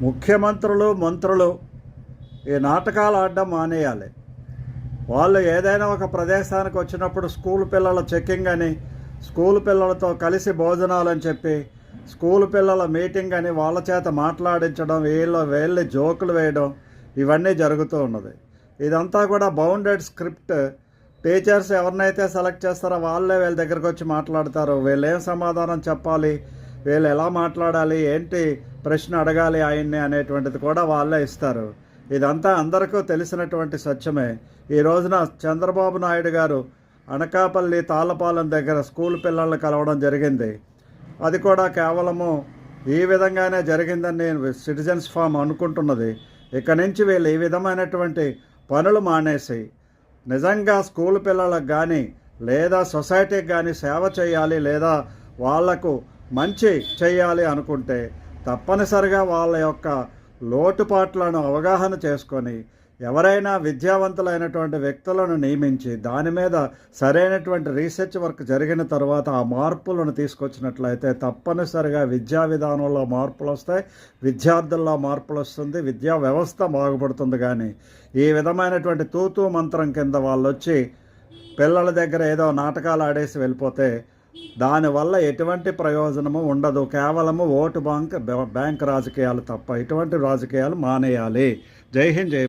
ముఖ్యమంత్రులు మంత్రులు ఈ నాటకాలు ఆడడం మానేయాలి. వాళ్ళు ఏదైనా ఒక ప్రదేశానికి వచ్చినప్పుడు స్కూల్ పిల్లల చెక్కింగ్ అని, స్కూల్ పిల్లలతో కలిసి భోజనాలని చెప్పి, స్కూల్ పిల్లల మీటింగ్ అని వాళ్ళ చేత మాట్లాడించడం, వీళ్ళ జోకులు వేయడం, ఇవన్నీ జరుగుతూ ఉన్నది. ఇదంతా కూడా బౌండెడ్ స్క్రిప్ట్. టీచర్స్ ఎవరినైతే సెలెక్ట్ చేస్తారో వాళ్ళే వీళ్ళ దగ్గరికి వచ్చి మాట్లాడతారు. వీళ్ళు ఏం సమాధానం చెప్పాలి, వీళ్ళు ఎలా మాట్లాడాలి, ఏంటి ప్రశ్న అడగాలి ఆయన్ని అనేటువంటిది కూడా వాళ్ళే ఇస్తారు. ఇదంతా అందరికీ తెలిసినటువంటి సత్యమే. ఈ రోజున చంద్రబాబు నాయుడు గారు అనకాపల్లి తాళ్ళపాలెం దగ్గర స్కూల్ పిల్లల్ని కలవడం జరిగింది. అది కూడా కేవలము ఈ విధంగానే జరిగిందని నేను సిటిజన్స్ ఫామ్ అనుకుంటున్నది. ఇక నుంచి వీళ్ళు ఈ విధమైనటువంటి పనులు మానేసి నిజంగా స్కూల్ పిల్లలకు కానీ లేదా సొసైటీకి కానీ సేవ చేయాలి, లేదా వాళ్లకు మంచి చేయాలి అనుకుంటే తప్పనిసరిగా వాళ్ళ యొక్క లోటుపాట్లను అవగాహన చేసుకొని ఎవరైనా విద్యావంతులైనటువంటి వ్యక్తులను నియమించి దాని మీద సరైనటువంటి రీసెర్చ్ వర్క్ జరిగిన తర్వాత ఆ మార్పులను తీసుకొచ్చినట్లయితే తప్పనిసరిగా విద్యా విధానంలో మార్పులు వస్తాయి, విద్యార్థుల్లో మార్పులు వస్తుంది, విద్యా వ్యవస్థ బాగుపడుతుంది. కానీ ఈ విధమైనటువంటి తూతూ మంత్రం కింద వాళ్ళు వచ్చి పిల్లల దగ్గర ఏదో నాటకాలు ఆడేసి వెళ్ళిపోతే దానివల్ల ఎటువంటి ప్రయోజనము ఉండదు. కేవలము ఓటు బ్యాంక్ రాజకీయాలు తప్ప ఇటువంటి రాజకీయాలు మానేయాలి. జై హింద్, జై